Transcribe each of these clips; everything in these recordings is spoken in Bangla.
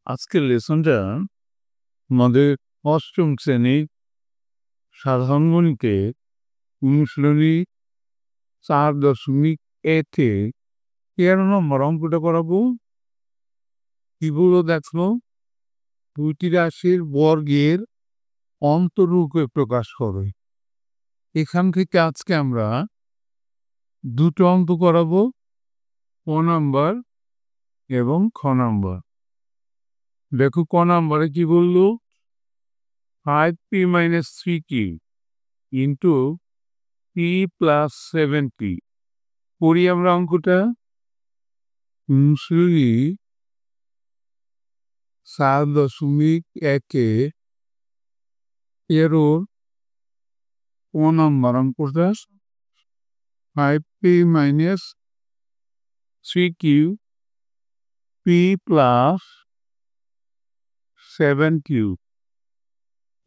আজকের লেসনটা আমাদের অষ্টম শ্রেণীর সাধারণ গণিতের অনুশীলনী 4.এতে 13 নম্বর অঙ্কটা করাবো। কিগুলো দেখো, দুইটি রাশির বর্গের অন্তরূপে প্রকাশ করে। এখান থেকে আজকে আমরা দুটো অঙ্ক করাবো, ক নাম্বার এবং খ নাম্বার। দেখো ক নাম্বারে কি বললো, 5p - 3q into p + 7p। করি আমরা অঙ্কটা। অনুশীলনী 4.1-এ 13 ক নাম্বার অঙ্কটা, 5p - 3q p + 7q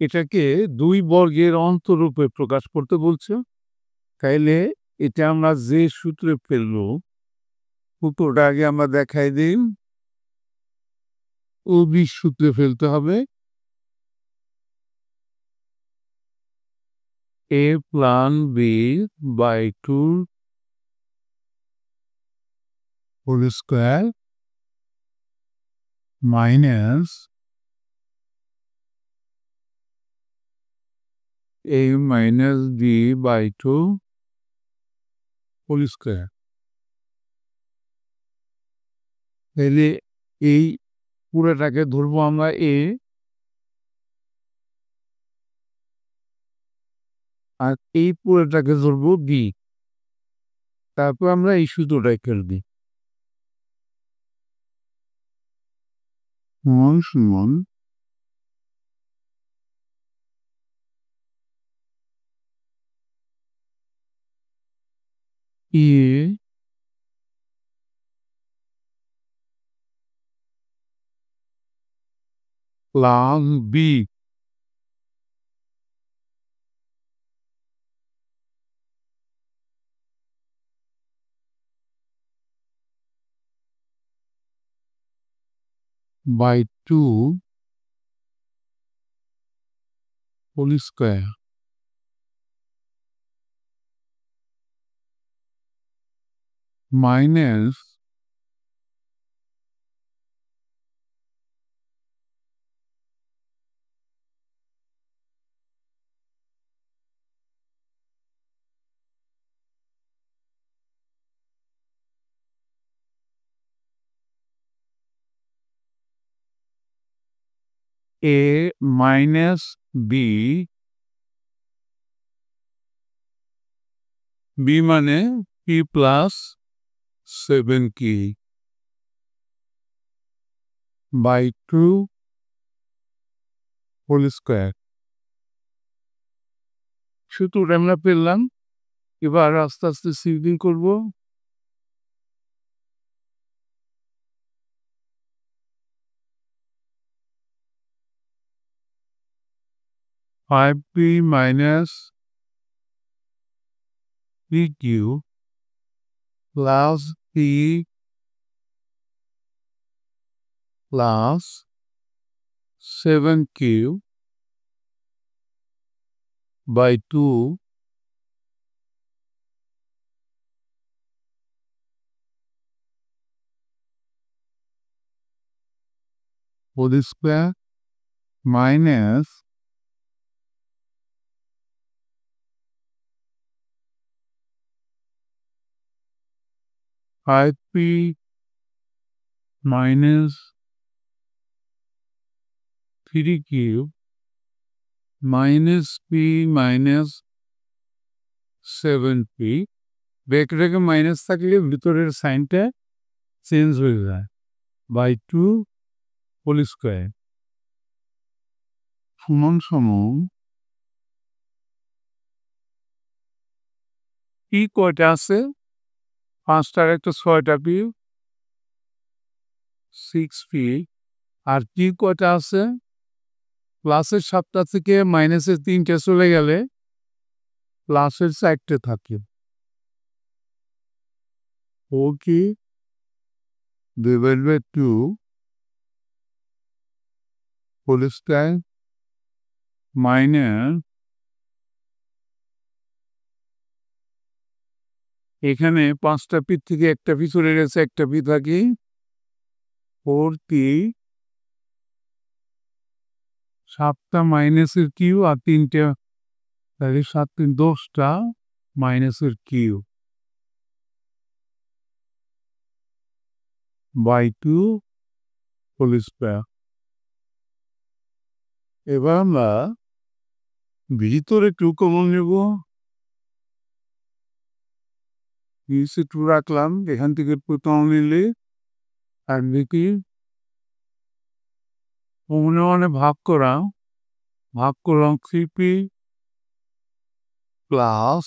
এটাকে দুই বর্গের অন্তরূপে প্রকাশ করতে বলছে। তাইলে এটা আমরা যে সূত্রে ফেলবো, সূত্রটা আগে আমরা দেখাই দিই। অভি সূত্রে ফেলতে হবে। a plus b by 2 whole square minus a minus b by 2 whole square. তাহলে এই পুরোটাকে ধরবো আমরা a, আর এই পুরোটাকে ধরবো b। তারপর আমরা এই সূত্রটাই ফেলবি। সমান a plus b by 2 whole square minus a minus b, b মানে p plus 7k by 2 whole square. সূত্রটা আমরা পেলাম। এবার আস্তে আস্তে সিম্পলিং করব। 5p minus 3q plus p plus 7q by 2 whole square minus 5p minus 3q minus p minus 7p। ব্র্যাকেটে মাইনাস থাকলে ভিতরের সাইনটা চেঞ্জ হয়ে যায়, বাই 2 হোল স্কোয়ার সমান সমান পি কয়টা আছে, 5টার একটা 6টা পি, 6p। আর পি কয়টা আছে, প্লাসের 7টা থেকে মাইনাসের 3টে চলে গেলে প্লাসের 4টে থাকে। ও কি divide by 2 whole square minus এখানে 5টা পি থেকে একটা পি চলে গেছে, একটা পি থাকে 4p 7টা মাইনাসের কিউ আর 3টা, তাহলে 7 3 10টা মাইনাসের কিউ বাই 2 হোল স্কয়ার। এবার আমরা ভিতরে 2 কমন নেব, নিচে 2 রাখলাম, এখান থেকে 2 কমন নিলে আর কি কমনে মানে ভাগ করলাম 3p প্লাস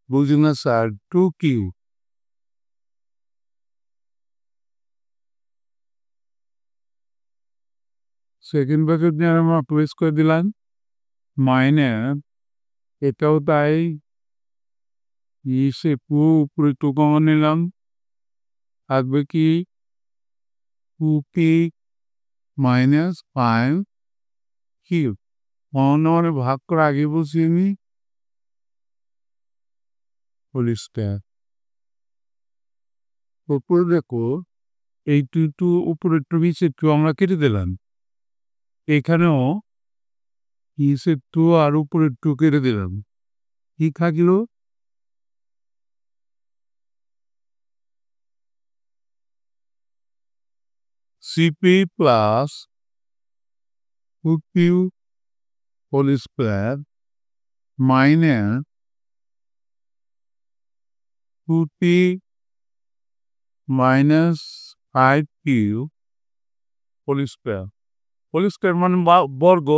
বুঝি না স্যার 2q সেকেন্ড ব্র্যাকেট নিয়ে আমরা প্রেস করে দিলাম মাইনাস এটাও তাই, নিচে উপরে 2 কমন নিলাম, থাকবে কি 2p মাইনাস 5q। মানে ভাগ করে আগে বলছি আমি হোল স্কয়ার। উপরে দেখো এই 2 উপরে 2 নিচে 2 আমরা কেটে দিলাম, এখানেও নিচে 2 আর উপরে 2 কেটে দিলাম, কি থাকলো cp plus 2q whole square minus 2p minus 5q whole square. Whole square মানে বর্গ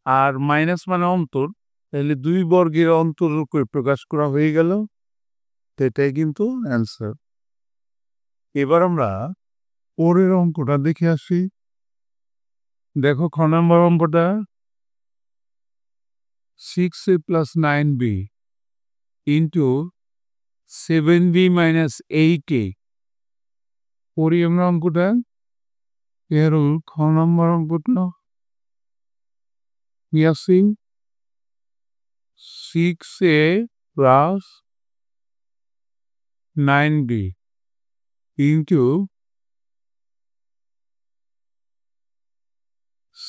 আর মাইনাস মানে অন্তর, তাহলে 2 বর্গের অন্তর করে প্রকাশ করা হয়ে গেল, তো এটাই কিন্তু অ্যান্সার। এবার আমরা পরের অঙ্কটা দেখে আসি। দেখো খ নম্বর অঙ্কটা 6a plus 9b into 7b minus 8a। পড়ি আমরা অঙ্কটা, এর খ নম্বর অঙ্কটা কি আছে 6a plus 9b into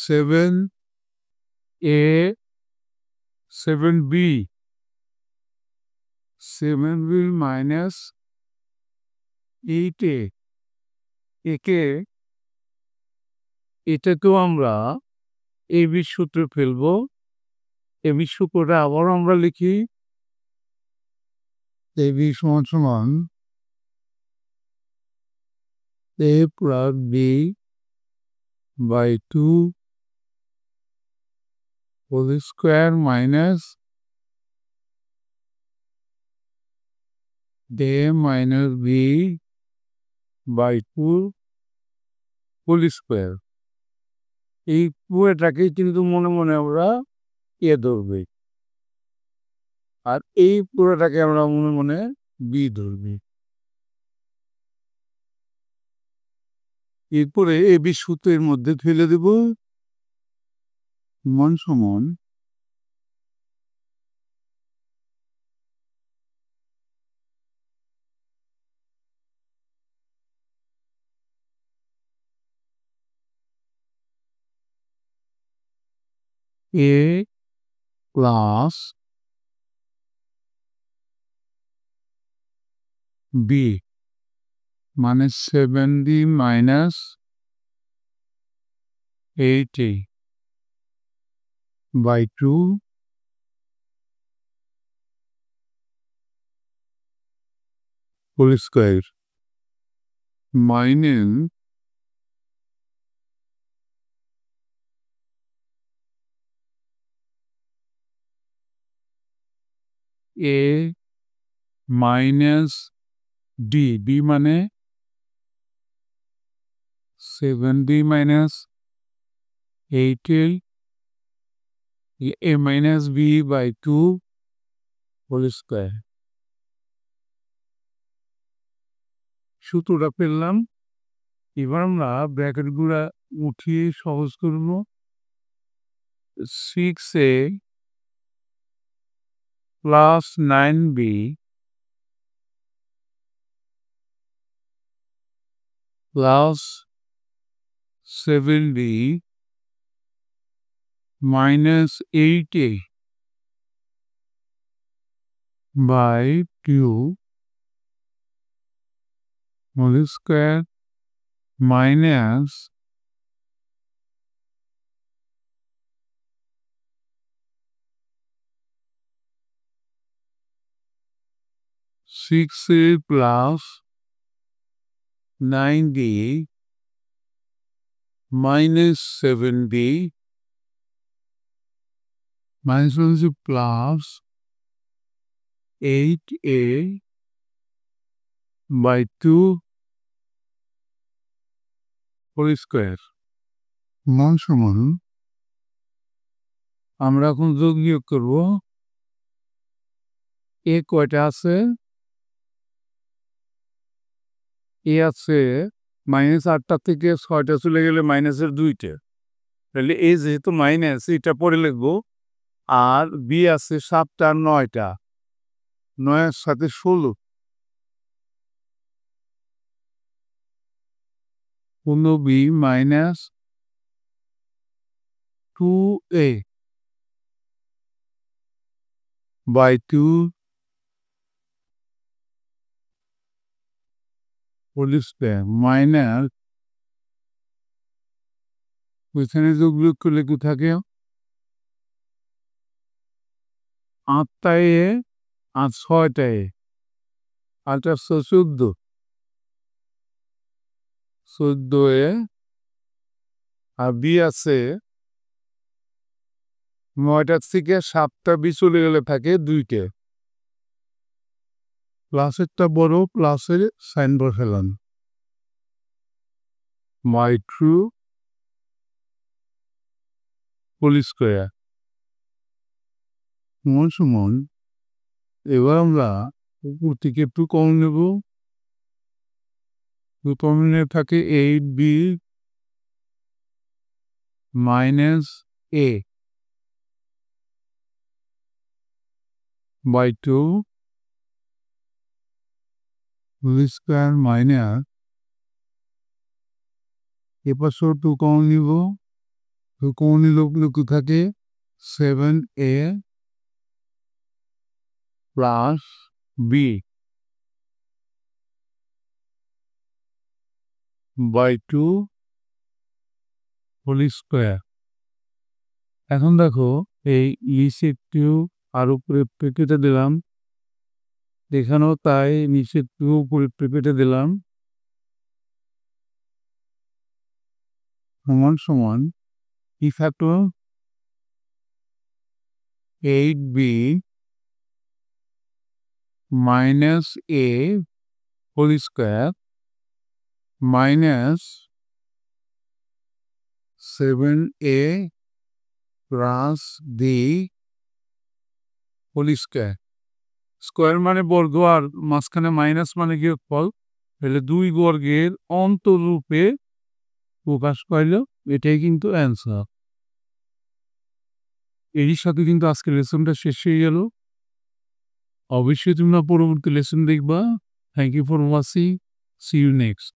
7a 7b minus 8a। এটাকেও আমরা এবি সূত্রে ফেলবো, এবি সূত্রটা আবার আমরা লিখি এবি সমান সমান a plus b by 2 whole square minus a minus b by 2 whole square. এই পুরোটাকে কিন্তু মনে মনে আমরা এ ধরবে, আর এই পুরোটাকে আমরা মনে মনে বি ধরবে। এরপরে এবি সূত্রের মধ্যে ফেলে দেব, সমান সমান a প্লাস b মানে 7b minus 8a by 2 whole square minus a minus d, b মানে 7b minus 8a a minus b by 2 whole square. সূত্রটা পেলাম এবার আমরা ব্র্যাকেটগুলা উঠিয়ে সহজ করব। 6a plus 9b plus 7b minus 8a by 2 whole square minus 6a plus 9b minus 7b minus 1 is plus 8a by 2 whole square সমান আমরা এখন যোগ বিয়োগ করব। এ কয়টা আছে? এ আছে -8টা থেকে 6টা চলে গেলে মাইনাসের 2টা, তাহলে এ যেহেতু মাইনাস এটা পরে লিখবো। আর বি আছে 7টা আর 9টা, 9-এর সাথে 16, 15b minus 2a by 2 whole square minus, ওইখানে যোগ বিয়োগ করলে কি থাকে? 8টা এ আর 6টা এ, 8 আর 6 14, 14 এ আর বি আছে 9টার থেকে 7টা বি চলে গেলে থাকে 2টে। প্লাসেরটা বড়, প্লাসের সাইন বসালাম। মাই ট্রু হোল স্কোয়ার সমান। এবার আমরা উপর থেকে একটু কম নেব। কমনে থাকে 8b minus a by 2 whole square minus, এপাশে 2 কমন নিব। 2 কমন নিলে কি থাকে? 7a plus b by 2 whole square। এখন দেখো এই নিচে একটু আর উপরে কেটে দিলাম, এখানেও তাই নিচে একটু উপরে কেটে দিলাম। সমান কি থাকলো? 8b minus a whole square minus 7a plus b whole square। Square মানে বর্গ আর মাঝখানে মাইনাস মানে বিয়োগফল, তাহলে 2 বর্গের অন্তরূপে প্রকাশ পাইল, এটাই কিন্তু অ্যান্সার। এরই সাথে কিন্তু আজকের লেসনটা শেষ হয়ে গেল। অবশ্যই তোমরা পরবর্তী লেসন দেখবা। Thank you for watching, see you next.